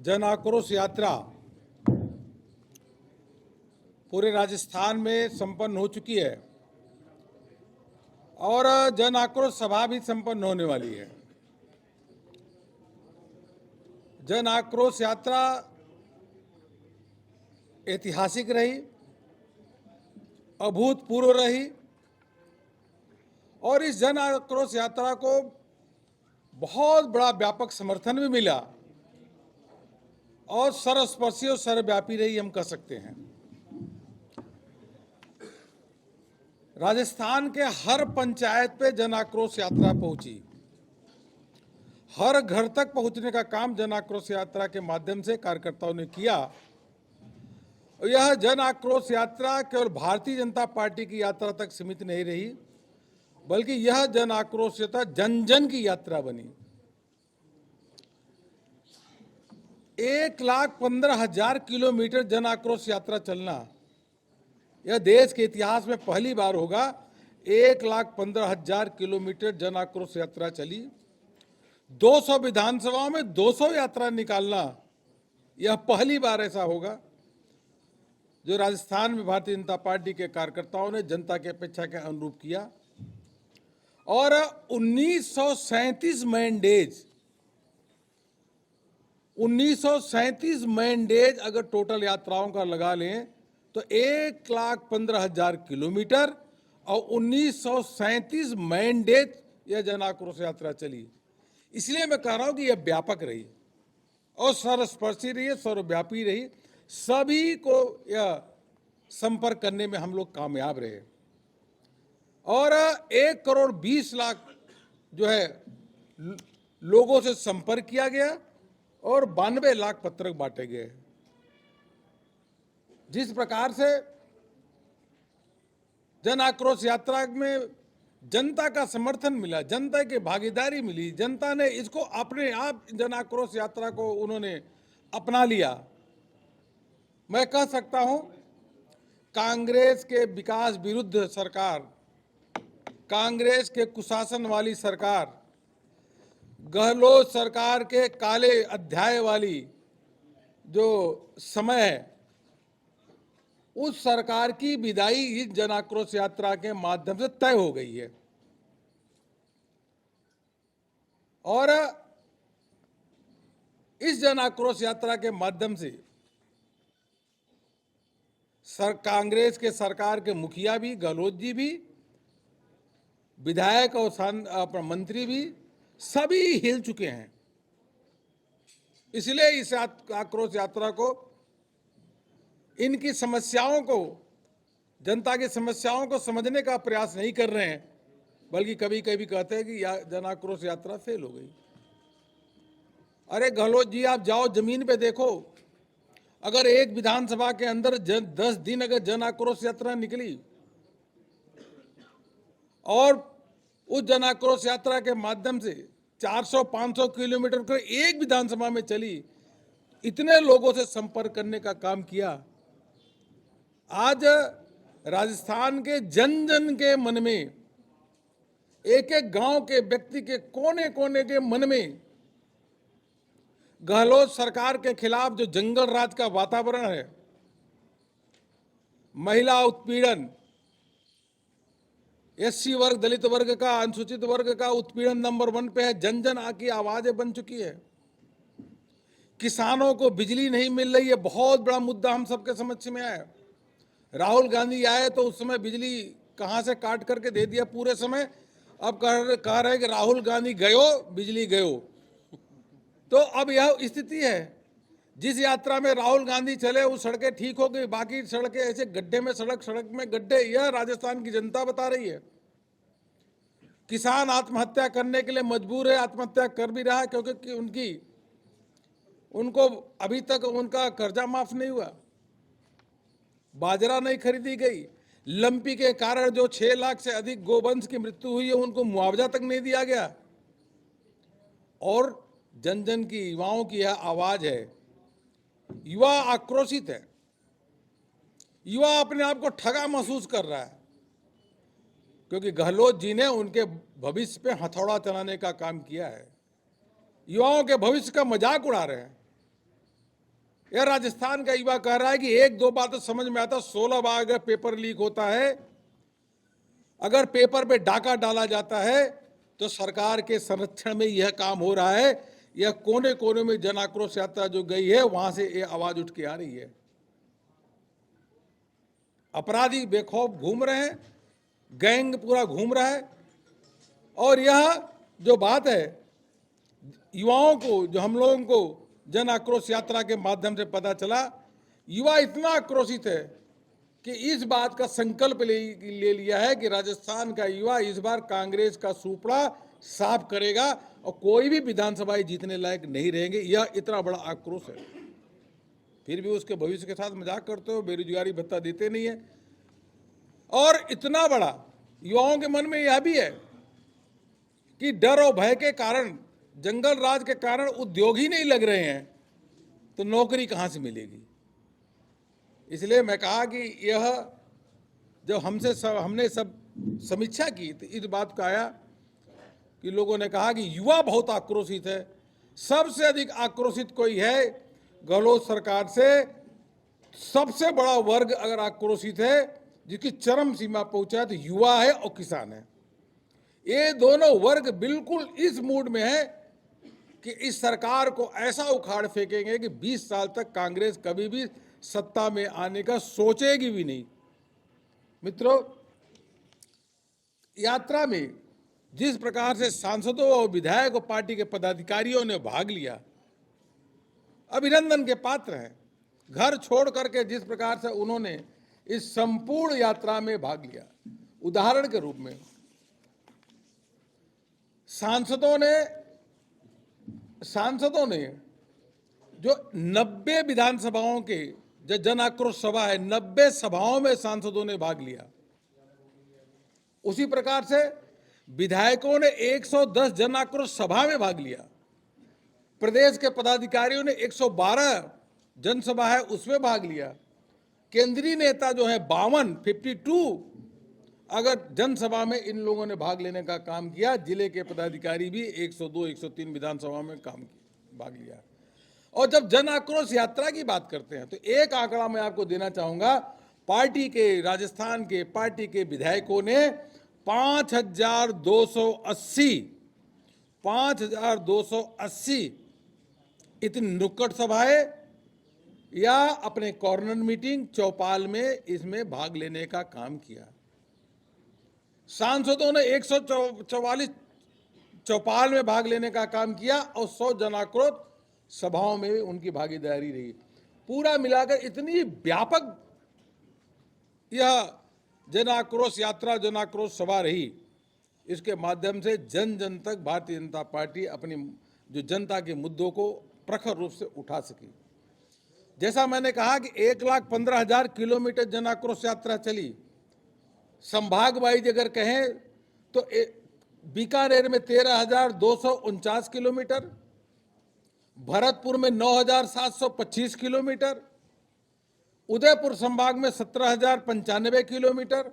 जन आक्रोश यात्रा पूरे राजस्थान में संपन्न हो चुकी है और जन आक्रोश सभा भी संपन्न होने वाली है। जन आक्रोश यात्रा ऐतिहासिक रही, अभूतपूर्व रही और इस जन आक्रोश यात्रा को बहुत बड़ा व्यापक समर्थन भी मिला और सर्वस्पर्शी और सर्वव्यापी रही, हम कह सकते हैं। राजस्थान के हर पंचायत पे जन आक्रोश यात्रा पहुंची। हर घर तक पहुंचने का काम जन आक्रोश यात्रा के माध्यम से कार्यकर्ताओं ने किया। यह जन आक्रोश यात्रा केवल भारतीय जनता पार्टी की यात्रा तक सीमित नहीं रही, बल्कि यह जन आक्रोश यात्रा जन जन की यात्रा बनी। 1,15,000 किलोमीटर जन आक्रोश यात्रा चलना यह देश के इतिहास में पहली बार होगा। 1,15,000 किलोमीटर जन आक्रोश यात्रा चली। 200 विधानसभाओं में 200 यात्रा निकालना यह पहली बार ऐसा होगा जो राजस्थान में भारतीय जनता पार्टी के कार्यकर्ताओं ने जनता की अपेक्षा के अनुरूप किया। और 1937 मैंडेज अगर टोटल यात्राओं का लगा लें तो 1,15,000 किलोमीटर और 1937 मैंडेज यह जन आक्रोश यात्रा चली। इसलिए मैं कह रहा हूं कि यह व्यापक रही और सर्वस्पर्शी रही, सर्वव्यापी रही। सभी को यह संपर्क करने में हम लोग कामयाब रहे और 1,20,00,000 जो है लोगों से संपर्क किया गया और 92 लाख पत्रक बांटे गए। जिस प्रकार से जन आक्रोश यात्रा में जनता का समर्थन मिला, जनता की भागीदारी मिली, जनता ने इसको अपने आप जन आक्रोश यात्रा को उन्होंने अपना लिया। मैं कह सकता हूं कांग्रेस के विकास विरुद्ध सरकार, कांग्रेस के कुशासन वाली सरकार, गहलोत सरकार के काले अध्याय वाली जो समय है, उस सरकार की विदाई इस जन आक्रोश यात्रा के माध्यम से तय हो गई है। और इस जन आक्रोश यात्रा के माध्यम से कांग्रेस के सरकार के मुखिया भी, गहलोत जी भी, विधायक और मंत्री भी सभी हिल चुके हैं। इसलिए इस आक्रोश यात्रा को, इनकी समस्याओं को, जनता की समस्याओं को समझने का प्रयास नहीं कर रहे हैं, बल्कि कभी कभी कहते हैं कि जन आक्रोश यात्रा फेल हो गई। अरे गहलोत जी, आप जाओ जमीन पे देखो, अगर एक विधानसभा के अंदर 10 दिन अगर जन आक्रोश यात्रा निकली और उस जन आक्रोश यात्रा के माध्यम से 400-500 किलोमीटर को एक विधानसभा में चली, इतने लोगों से संपर्क करने का काम किया। आज राजस्थान के जन जन के मन में, एक एक गांव के व्यक्ति के कोने कोने के मन में गहलोत सरकार के खिलाफ जो जंगल राज का वातावरण है, महिला उत्पीड़न, एससी वर्ग, दलित वर्ग का, अनुसूचित वर्ग का उत्पीड़न नंबर 1 पे है। जन जन की आवाजें बन चुकी है। किसानों को बिजली नहीं मिल रही है, बहुत बड़ा मुद्दा हम सबके समझ में आया। राहुल गांधी आए तो उस समय बिजली कहां से काट करके दे दिया पूरे समय। अब कह रहे हैं कि राहुल गांधी गयो बिजली गयो। तो अब यह स्थिति है। जिस यात्रा में राहुल गांधी चले वो सड़कें ठीक हो गई, बाकी सड़कें ऐसे गड्ढे में, सड़क में गड्ढे। यह राजस्थान की जनता बता रही है। किसान आत्महत्या करने के लिए मजबूर है, आत्महत्या कर भी रहा है क्योंकि उनको अभी तक उनका कर्जा माफ नहीं हुआ, बाजरा नहीं खरीदी गई, लंपी के कारण जो 6 लाख से अधिक गोवंश की मृत्यु हुई है उनको मुआवजा तक नहीं दिया गया। और जन जन की, युवाओं की यह आवाज है। युवा आक्रोशित है, युवा अपने आप को ठगा महसूस कर रहा है क्योंकि गहलोत जी ने उनके भविष्य पे हथौड़ा चलाने का काम किया है। युवाओं के भविष्य का मजाक उड़ा रहे हैं। यह राजस्थान का युवा कह रहा है कि एक दो बार तो समझ में आता, 16 बार अगर पेपर लीक होता है, अगर पेपर पे डाका डाला जाता है, तो सरकार के संरक्षण में यह काम हो रहा है। यह कोने कोने में जन आक्रोश यात्रा जो गई है, वहां से ये आवाज उठ के आ रही है। अपराधी बेखौफ घूम रहे हैं, गैंग पूरा घूम रहा है। और यह जो बात है, युवाओं को, जो हम लोगों को जन आक्रोश यात्रा के माध्यम से पता चला, युवा इतना आक्रोशित है कि इस बात का संकल्प ले लिया है कि राजस्थान का युवा इस बार कांग्रेस का सुपड़ा साफ करेगा और कोई भी विधानसभाएं जीतने लायक नहीं रहेंगे। यह इतना बड़ा आक्रोश है। फिर भी उसके भविष्य के साथ मजाक करते हो, बेरोजगारी भत्ता देते नहीं है। और इतना बड़ा युवाओं के मन में यह भी है कि डर और भय के कारण, जंगल राज के कारण उद्योग ही नहीं लग रहे हैं, तो नौकरी कहां से मिलेगी। इसलिए मैं कहा कि यह जब हमने सब समीक्षा की, तो इस बात का आया कि लोगों ने कहा कि युवा बहुत आक्रोशित है। सबसे अधिक आक्रोशित कोई है गहलोत सरकार से, सबसे बड़ा वर्ग अगर आक्रोशित है, जिसकी चरम सीमा पहुंचा है, तो युवा है और किसान है। ये दोनों वर्ग बिल्कुल इस मूड में है कि इस सरकार को ऐसा उखाड़ फेंकेंगे कि 20 साल तक कांग्रेस कभी भी सत्ता में आने का सोचेगी भी नहीं। मित्रों, यात्रा में जिस प्रकार से सांसदों और विधायक और पार्टी के पदाधिकारियों ने भाग लिया, अभिनंदन के पात्र हैं। घर छोड़ करके जिस प्रकार से उन्होंने इस संपूर्ण यात्रा में भाग लिया, उदाहरण के रूप में सांसदों ने जो 90 विधानसभाओं के जो जन आक्रोश सभा है, 90 सभाओं में सांसदों ने भाग लिया। उसी प्रकार से विधायकों ने 110 जन आक्रोश सभा में भाग लिया। प्रदेश के पदाधिकारियों ने 112 जनसभा है उसमें भाग लिया। केंद्रीय नेता जो है 52 अगर जनसभा में इन लोगों ने भाग लेने का काम किया। जिले के पदाधिकारी भी 102, 103 विधानसभा में भाग लिया। और जब जन आक्रोश यात्रा की बात करते हैं, तो एक आंकड़ा मैं आपको देना चाहूंगा। राजस्थान के पार्टी के विधायकों ने 5,280 इतनी नुक्कड़ सभाएं या अपने कॉर्नर मीटिंग, चौपाल में इसमें भाग लेने का काम किया। सांसदों ने 144 चौपाल में भाग लेने का काम किया और 100 जन आक्रोश सभाओं में भी उनकी भागीदारी रही। पूरा मिलाकर इतनी व्यापक यह जन आक्रोश यात्रा, जन आक्रोश सभा रही। इसके माध्यम से जन जन तक भारतीय जनता पार्टी अपनी जो जनता के मुद्दों को प्रखर रूप से उठा सकी। जैसा मैंने कहा कि 1,15,000 किलोमीटर जन आक्रोश यात्रा चली। संभाग वाइज अगर कहें तो बीकानेर में 13,249 किलोमीटर, भरतपुर में 9,725 किलोमीटर, उदयपुर संभाग में 17,095 किलोमीटर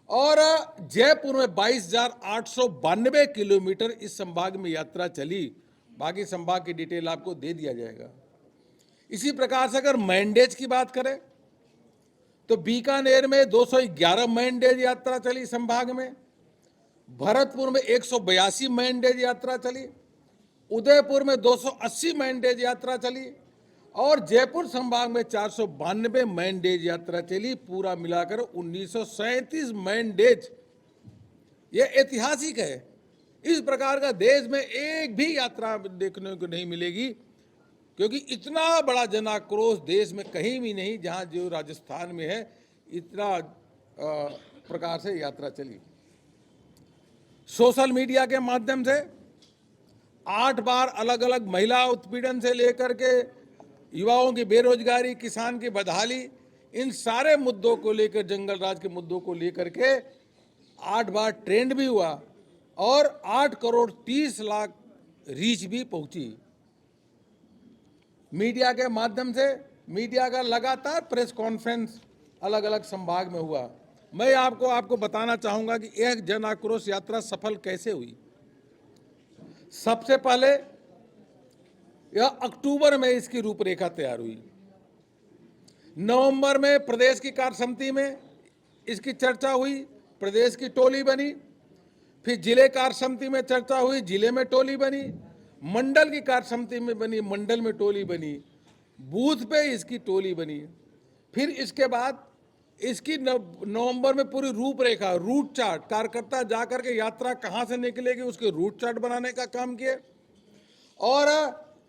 और जयपुर में 22,892 किलोमीटर इस संभाग में यात्रा चली। बाकी संभाग की डिटेल आपको दे दिया जाएगा। इसी प्रकार से अगर मैंडेज की बात करें तो बीकानेर में 211 मैंडेज यात्रा चली संभाग में, भरतपुर में 182 मैंडेज यात्रा चली, उदयपुर में 280 मैंडेज यात्रा चली और जयपुर संभाग में 492 मैंडेज यात्रा चली। पूरा मिलाकर 1937 मैंडेज। यह ऐतिहासिक है। इस प्रकार का देश में एक भी यात्रा देखने को नहीं मिलेगी, क्योंकि इतना बड़ा जन आक्रोश देश में कहीं भी नहीं, जहां जो राजस्थान में है, इतना प्रकार से यात्रा चली। सोशल मीडिया के माध्यम से 8 बार अलग अलग महिला उत्पीड़न से लेकर के युवाओं की बेरोजगारी, किसान की बदहाली, इन सारे मुद्दों को लेकर, जंगल राज के मुद्दों को लेकर के 8 बार ट्रेंड भी हुआ और 8 करोड़ 30 लाख रीच भी पहुंची। मीडिया के माध्यम से मीडिया का लगातार प्रेस कॉन्फ्रेंस अलग अलग संभाग में हुआ। मैं आपको बताना चाहूंगा कि यह जन आक्रोश यात्रा सफल कैसे हुई। सबसे पहले यह अक्टूबर में इसकी रूपरेखा तैयार हुई। नवंबर में प्रदेश की कार्य समिति में इसकी चर्चा हुई, प्रदेश की टोली बनी। फिर जिले कार्य समिति में चर्चा हुई, जिले में टोली बनी। मंडल की कार्य समिति में बनी, मंडल में टोली बनी। बूथ पे इसकी टोली बनी। फिर इसके बाद इसकी नवंबर में पूरी रूपरेखा, रूट चार्ट, कार्यकर्ता जाकर के यात्रा कहाँ से निकलेगी उसके रूट चार्ट बनाने का काम किए। और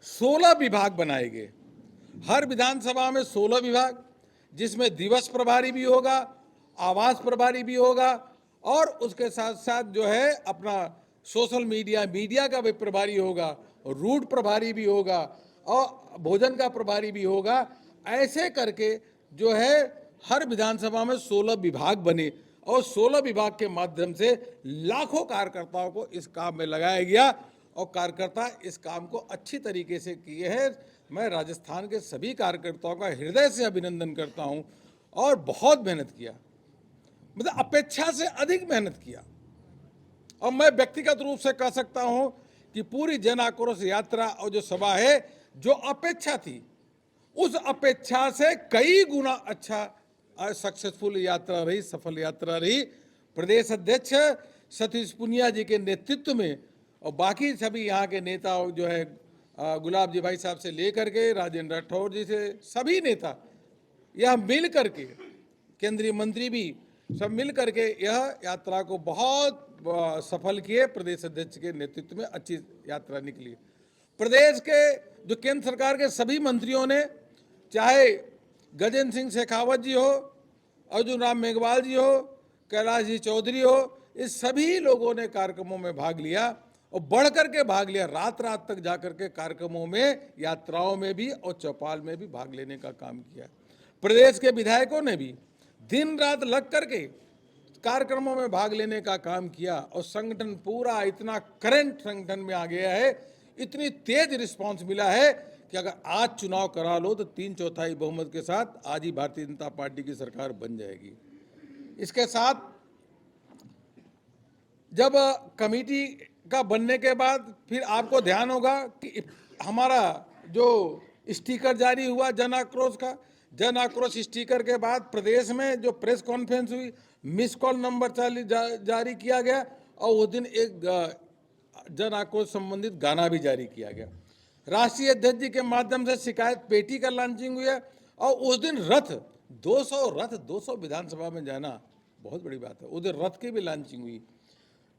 16 विभाग बनाए गए। हर विधानसभा में 16 विभाग, जिसमें दिवस प्रभारी भी होगा, आवास प्रभारी भी होगा, और उसके साथ साथ जो है अपना सोशल मीडिया का भी प्रभारी होगा, रूट प्रभारी भी होगा, और भोजन का प्रभारी भी होगा। ऐसे करके जो है हर विधानसभा में 16 विभाग बने, और 16 विभाग के माध्यम से लाखों कार्यकर्ताओं को इस काम में लगाया गया, और कार्यकर्ता इस काम को अच्छी तरीके से किए हैं। मैं राजस्थान के सभी कार्यकर्ताओं का हृदय से अभिनंदन करता हूं, और बहुत मेहनत किया, मतलब अपेक्षा से अधिक मेहनत किया। और मैं व्यक्तिगत रूप से कह सकता हूं कि पूरी जन आक्रोश यात्रा और जो सभा है, जो अपेक्षा थी उस अपेक्षा से कई गुना अच्छा सक्सेसफुल यात्रा रही, सफल यात्रा रही। प्रदेश अध्यक्ष सतीश पुनिया जी के नेतृत्व में और बाकी सभी यहाँ के नेता जो है, गुलाब जी भाई साहब से लेकर के राजेंद्र राठौर जी से सभी नेता यह मिल करके, केंद्रीय मंत्री भी सब मिल करके यह यात्रा को बहुत सफल किए। प्रदेश अध्यक्ष के नेतृत्व में अच्छी यात्रा निकली। प्रदेश के जो केंद्र सरकार के सभी मंत्रियों ने, चाहे गजेंद्र सिंह शेखावत जी हो, अर्जुन राम मेघवाल जी हो, कैलाश जी चौधरी हो, इस सभी लोगों ने कार्यक्रमों में भाग लिया, और बढ़ करके भाग लिया। रात रात तक जाकर के कार्यक्रमों में, यात्राओं में भी और चौपाल में भी भाग लेने का काम किया। प्रदेश के विधायकों ने भी दिन रात लग करके कार्यक्रमों में भाग लेने का काम किया, और संगठन पूरा इतना करंट संगठन में आ गया है, इतनी तेज रिस्पांस मिला है कि अगर आज चुनाव करा लो तो 3/4 बहुमत के साथ आज ही भारतीय जनता पार्टी की सरकार बन जाएगी। इसके साथ जब कमेटी का बनने के बाद फिर आपको ध्यान होगा कि हमारा जो स्टिकर जारी हुआ जन आक्रोश का, जन आक्रोश स्टिकर के बाद प्रदेश में जो प्रेस कॉन्फ्रेंस हुई, मिस कॉल नंबर 40 जारी किया गया, और उस दिन एक जन आक्रोश संबंधित गाना भी जारी किया गया। राष्ट्रीय अध्यक्ष जी के माध्यम से शिकायत पेटी का लॉन्चिंग हुआ, और उस दिन रथ 200 विधानसभा में जाना बहुत बड़ी बात है। उधर रथ की भी लॉन्चिंग हुई।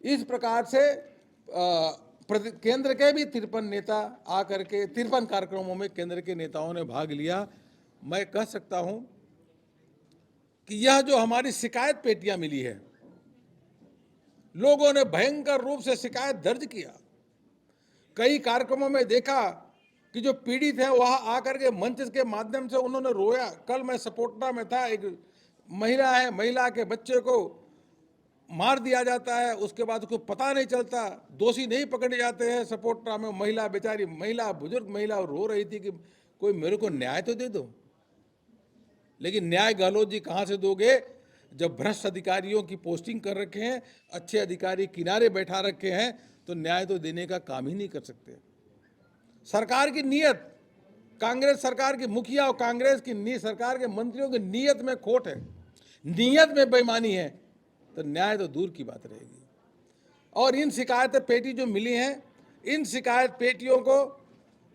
इस प्रकार से केंद्र के भी 53 नेता आकर के 53 कार्यक्रमों में केंद्र के नेताओं ने भाग लिया। मैं कह सकता हूं कि यह जो हमारी शिकायत पेटियां मिली है, लोगों ने भयंकर रूप से शिकायत दर्ज किया। कई कार्यक्रमों में देखा कि जो पीड़ित है वहां आकर के मंच के माध्यम से उन्होंने रोया। कल मैं सपोर्टा में था, एक महिला है, महिला के बच्चे को मार दिया जाता है, उसके बाद उसको पता नहीं चलता, दोषी नहीं पकड़े जाते हैं। सपोर्टा में महिला, बेचारी महिला, बुजुर्ग महिला रो रही थी कि कोई मेरे को न्याय तो दे दो। लेकिन न्याय गहलोत जी कहाँ से दोगे जब भ्रष्ट अधिकारियों की पोस्टिंग कर रखे हैं, अच्छे अधिकारी किनारे बैठा रखे हैं, तो न्याय तो देने का काम ही नहीं कर सकते। सरकार की नीयत, कांग्रेस सरकार की मुखिया और कांग्रेस की सरकार के मंत्रियों की नीयत में खोट है, नीयत में बेईमानी है, तो न्याय तो दूर की बात रहेगी। और इन शिकायत पेटी जो मिली हैं, इन शिकायत पेटियों को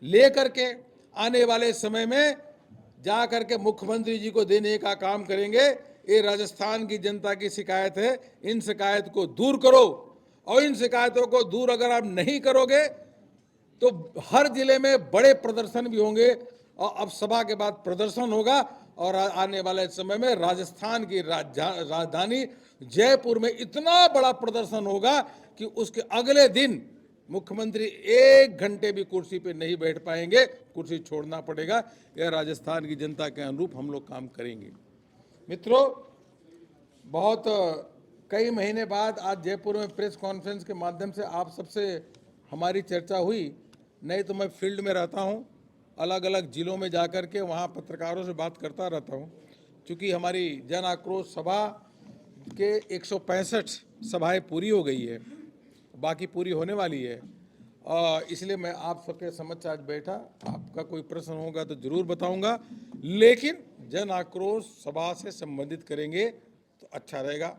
लेकर के आने वाले समय में जा करके मुख्यमंत्री जी को देने का काम करेंगे। ये राजस्थान की जनता की शिकायत है, इन शिकायत को दूर करो, और इन शिकायतों को दूर अगर आप नहीं करोगे तो हर जिले में बड़े प्रदर्शन भी होंगे, और अब सभा के बाद प्रदर्शन होगा, और आने वाले समय में राजस्थान की राजधानी जयपुर में इतना बड़ा प्रदर्शन होगा कि उसके अगले दिन मुख्यमंत्री 1 घंटे भी कुर्सी पे नहीं बैठ पाएंगे, कुर्सी छोड़ना पड़ेगा। यह राजस्थान की जनता के अनुरूप हम लोग काम करेंगे। मित्रों, बहुत कई महीने बाद आज जयपुर में प्रेस कॉन्फ्रेंस के माध्यम से आप सबसे हमारी चर्चा हुई। नहीं तो मैं फील्ड में रहता हूँ, अलग अलग जिलों में जाकर के वहाँ पत्रकारों से बात करता रहता हूँ। चूँकि हमारी जन आक्रोश सभा के 165 सभाएं पूरी हो गई है, बाकी पूरी होने वाली है, इसलिए मैं आप सबके समक्ष आज बैठा। आपका कोई प्रश्न होगा तो जरूर बताऊंगा, लेकिन जन आक्रोश सभा से संबंधित करेंगे तो अच्छा रहेगा।